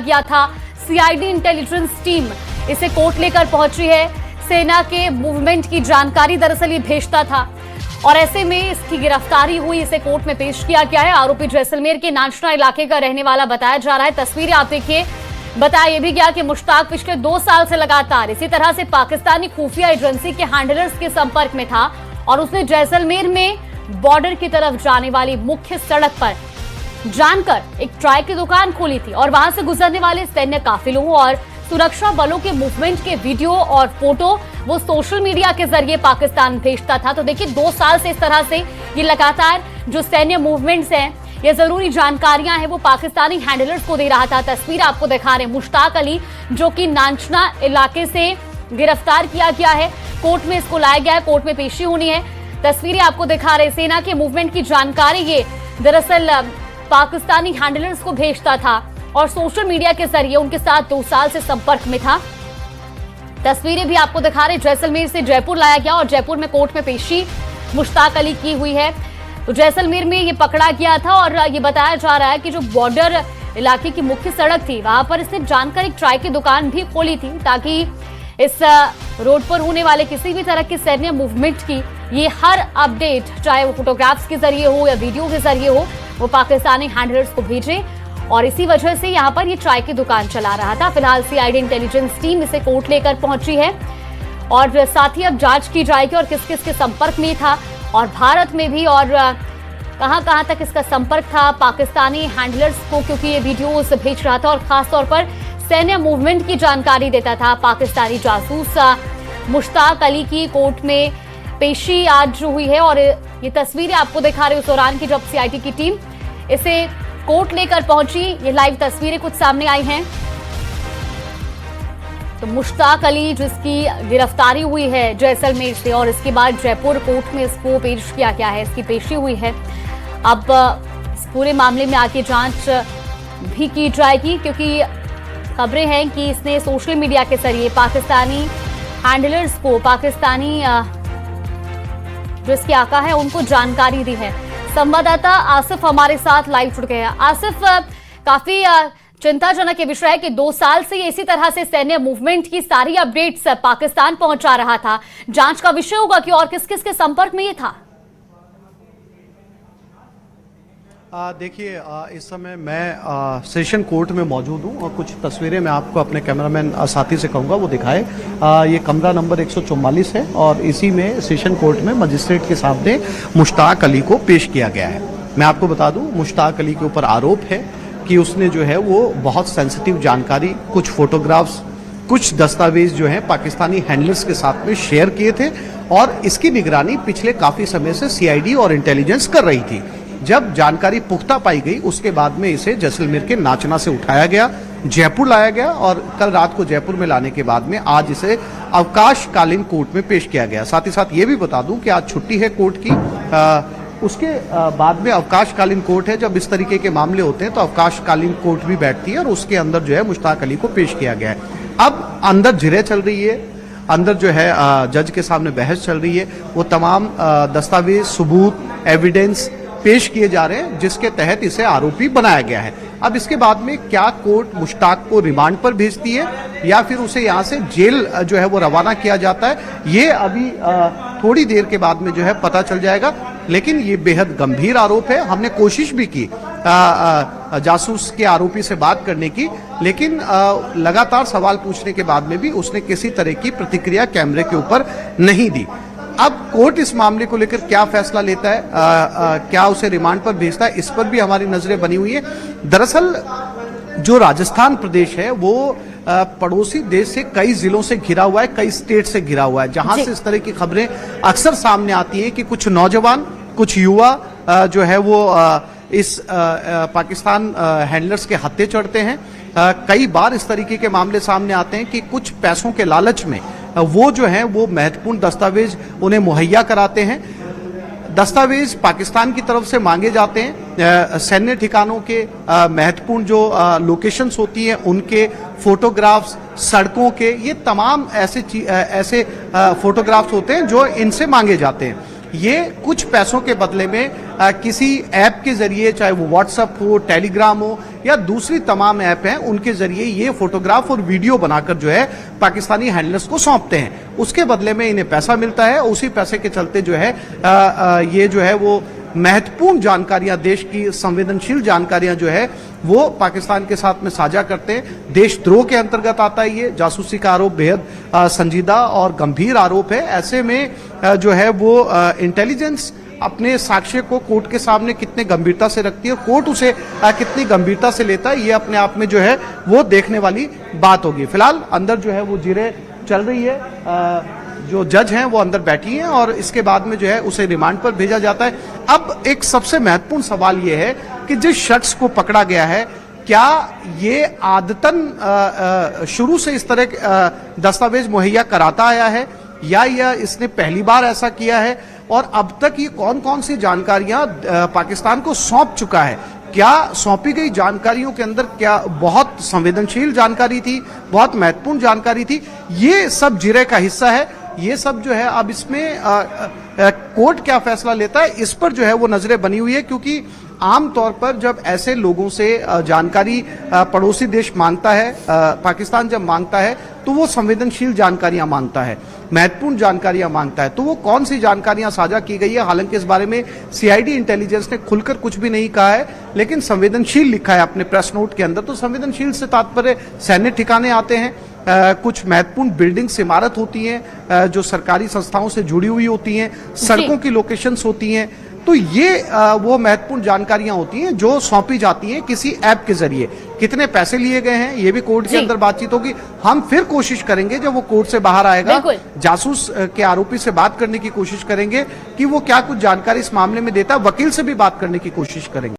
गया था। CID intelligence team इसे कोर्ट लेकर पहुंची है। सेना के मूवमेंट की जानकारी दरअसल ये भेजता था और ऐसे में इसकी गिरफ्तारी हुई, इसे कोर्ट में पेश किया गया है। आरोपी जैसलमेर के नाचना इलाके का रहने वाला बताया जा रहा है। तस्वीरें आप देखिए। बताया यह भी गया कि मुश्ताक पिछले 2 साल से लगातार इसी तरह से पाकिस्तानी खुफिया एजेंसी के हैंडलर्स के संपर्क में था और उसने जैसलमेर में बॉर्डर की तरफ जाने वाली मुख्य सड़क पर जानकर एक चाय की दुकान खोली थी और वहां से गुजरने वाले सैन्य काफिलों और सुरक्षा बलों के मूवमेंट के वीडियो और फोटो वो सोशल मीडिया के जरिए पाकिस्तान भेजता था। तो देखिए 2 साल से इस तरह से ये लगातार जो सैन्य मूवमेंट्स हैं, ये जरूरी जानकारियां हैं, वो पाकिस्तानी हैंडलर्स को दे रहा था। तस्वीर आपको दिखा रहे हैं। मुश्ताक अली जो कि नाचना इलाके से गिरफ्तार किया गया है, कोर्ट में इसको लाया गया है, कोर्ट में पेशी होनी है। तस्वीरें आपको दिखा रहे। सेना के मूवमेंट की जानकारी ये दरअसल पाकिस्तानी हैंडलर्स को भेजता था और सोशल मीडिया के जरिए उनके साथ 2 साल से संपर्क में था। तस्वीरें भी आपको दिखा रहे। जैसलमेर से जयपुर लाया गया और जयपुर में कोर्ट में पेशी मुश्ताक अली की हुई है। तो जैसलमेर में ये पकड़ा गया था और ये बताया जा रहा है कि जो बॉर्डर इलाके की मुख्य सड़क थी वहां पर इसने जानकर एक चाय की दुकान भी खोली थी ताकि इस रोड पर होने वाले किसी भी तरह के सैन्य मूवमेंट की ये हर अपडेट, चाहे वो फोटोग्राफ्स के जरिए हो या वीडियो के जरिए हो, वो पाकिस्तानी हैंडलर्स को भेजे और इसी वजह से यहाँ पर ये चाय की दुकान चला रहा था। फिलहाल सीआईडी इंटेलिजेंस टीम इसे कोर्ट लेकर पहुंची है और साथ ही अब जांच की जाएगी और किस किस के संपर्क में था और भारत में भी और कहां तक इसका संपर्क था पाकिस्तानी हैंडलर्स को, क्योंकि ये वीडियोस भेज रहा था और खासतौर पर सैन्य मूवमेंट की जानकारी देता था। पाकिस्तानी जासूस मुश्ताक अली की कोर्ट में पेशी आज हुई है और ये तस्वीरें आपको दिखा रही उस दौरान की जब सीआईडी की टीम इसे कोर्ट लेकर पहुंची। ये लाइव तस्वीरें कुछ सामने आई हैं। तो मुश्ताक अली जिसकी गिरफ्तारी हुई है जैसलमेर से और इसके बाद जयपुर कोर्ट में इसको पेश किया गया है, इसकी पेशी हुई है। अब इस पूरे मामले में आगे जांच भी की जाएगी क्योंकि खबरें हैं कि इसने सोशल मीडिया के जरिए पाकिस्तानी हैंडलर्स को, पाकिस्तानी जो इसके आका है उनको जानकारी दी है। संवाददाता आसिफ हमारे साथ लाइव जुड़ गए हैं। आसिफ, काफी चिंताजनक ये विषय है कि 2 साल से ये इसी तरह से सैन्य मूवमेंट की सारी अपडेट्स पाकिस्तान पहुंचा रहा था। जांच का विषय होगा कि और किस किस के संपर्क में ये था? देखिए, इस समय मैं सेशन कोर्ट में मौजूद हूं और कुछ तस्वीरें मैं आपको अपने कैमरामैन साथी से कहूंगा वो दिखाए। ये कमरा नंबर 144 है और इसी में सेशन कोर्ट में मजिस्ट्रेट के सामने मुश्ताक अली को पेश किया गया है। मैं आपको बता दूं, मुश्ताक अली के ऊपर आरोप है कि उसने जो है वो बहुत सेंसिटिव जानकारी, कुछ फोटोग्राफ्स, कुछ दस्तावेज जो है पाकिस्तानी हैंडलर्स के साथ में शेयर किए थे और इसकी निगरानी पिछले काफी समय से सीआईडी और इंटेलिजेंस कर रही थी। जब जानकारी पुख्ता पाई गई उसके बाद में इसे जैसलमेर के नाचना से उठाया गया, जयपुर लाया गया और कल रात को जयपुर में लाने के बाद में आज इसे अवकाशकालीन कोर्ट में पेश किया गया। साथ ही साथ ये भी बता दूं कि आज छुट्टी है कोर्ट की। उसके बाद में अवकाशकालीन कोर्ट है। जब इस तरीके के मामले होते हैं तो अवकाशकालीन कोर्ट भी बैठती है और उसके अंदर जो है मुश्ताक अली को पेश किया गया है। अब अंदर जिरह चल रही है, अंदर जो है जज के सामने बहस चल रही है। वो तमाम दस्तावेज, सबूत, एविडेंस पेश किए जा रहे हैं जिसके तहत इसे आरोपी बनाया गया है। अब इसके बाद में क्या कोर्ट मुश्ताक को रिमांड पर भेजती है या फिर उसे यहाँ से जेल जो है वो रवाना किया जाता है, ये अभी थोड़ी देर के बाद में जो है पता चल जाएगा। लेकिन ये बेहद गंभीर आरोप है। हमने कोशिश भी की जासूस के आरोपी से बात करने की, लेकिन लगातार सवाल पूछने के बाद में भी उसने किसी तरह की प्रतिक्रिया कैमरे के ऊपर नहीं दी। अब कोर्ट इस मामले को लेकर क्या फैसला लेता है, क्या उसे रिमांड पर भेजता है, इस पर भी हमारी नजरें बनी हुई है। दरअसल जो राजस्थान प्रदेश है वो पड़ोसी देश से कई जिलों से घिरा हुआ है, कई स्टेट से घिरा हुआ है, जहां से इस तरह की खबरें अक्सर सामने आती हैं कि कुछ नौजवान, कुछ युवा जो है वो इस पाकिस्तान हैंडलर्स के हत्थे चढ़ते हैं। कई बार इस तरीके के मामले सामने आते हैं कि कुछ पैसों के लालच में वो जो है वो महत्वपूर्ण दस्तावेज उन्हें मुहैया कराते हैं। दस्तावेज पाकिस्तान की तरफ से मांगे जाते हैं। सैन्य ठिकानों के महत्वपूर्ण जो लोकेशंस होती हैं उनके फोटोग्राफ्स, सड़कों के, ये तमाम ऐसे फोटोग्राफ्स होते हैं जो इनसे मांगे जाते हैं। ये कुछ पैसों के बदले में किसी ऐप के जरिए, चाहे वो व्हाट्सएप हो, टेलीग्राम हो या दूसरी तमाम ऐप हैं, उनके जरिए ये फोटोग्राफ और वीडियो बनाकर जो है पाकिस्तानी हैंडलर्स को सौंपते हैं। उसके बदले में इन्हें पैसा मिलता है। उसी पैसे के चलते जो है ये जो है वो महत्वपूर्ण जानकारियां, देश की संवेदनशील जानकारियां जो है वो पाकिस्तान के साथ में साझा करते हैं। देशद्रोह के अंतर्गत आता है ये। जासूसी का आरोप बेहद संजीदा और गंभीर आरोप है। ऐसे में जो है वो इंटेलिजेंस अपने साक्ष्य को कोर्ट के सामने कितने गंभीरता से रखती है, कोर्ट उसे कितनी गंभीरता से लेता है, ये अपने आप में जो है वो देखने वाली बात होगी। फिलहाल अंदर जो है वो जिरे चल रही है। जो जज हैं वो अंदर बैठी हैं और इसके बाद में जो है उसे रिमांड पर भेजा जाता है। अब एक सबसे महत्वपूर्ण सवाल ये है कि जिस शख्स को पकड़ा गया है, क्या ये आदतन शुरू से इस तरह दस्तावेज मुहैया कराता आया है या यह इसने पहली बार ऐसा किया है, और अब तक ये कौन कौन सी जानकारियां पाकिस्तान को सौंप चुका है। क्या सौंपी गई जानकारियों के अंदर क्या बहुत संवेदनशील जानकारी थी, बहुत महत्वपूर्ण जानकारी थी, ये सब जिरे का हिस्सा है। ये सब जो है अब इसमें कोर्ट क्या फैसला लेता है, इस पर जो है वो नजरें बनी हुई है, क्योंकि आमतौर पर जब ऐसे लोगों से जानकारी पड़ोसी देश मांगता है, पाकिस्तान जब मांगता है, तो वो संवेदनशील जानकारियां मांगता है, महत्वपूर्ण जानकारियां मांगता है। तो वो कौन सी जानकारियां साझा की गई है, हालांकि इस बारे में सीआईडी इंटेलिजेंस ने खुलकर कुछ भी नहीं कहा है, लेकिन संवेदनशील लिखा है अपने प्रेस नोट के अंदर। तो संवेदनशील से तात्पर्य सैन्य ठिकाने आते हैं, कुछ महत्वपूर्ण बिल्डिंग्स, इमारत होती हैं जो सरकारी संस्थाओं से जुड़ी हुई होती हैं, सड़कों की लोकेशंस होती हैं। तो ये वो महत्वपूर्ण जानकारियां होती हैं जो सौंपी जाती हैं किसी ऐप के जरिए। कितने पैसे लिए गए हैं ये भी कोर्ट के अंदर बातचीत होगी। हम फिर कोशिश करेंगे जब वो कोर्ट से बाहर आएगा, जासूस के आरोपी से बात करने की कोशिश करेंगे कि वो क्या कुछ जानकारी इस मामले में देता है, वकील से भी बात करने की कोशिश करेंगे।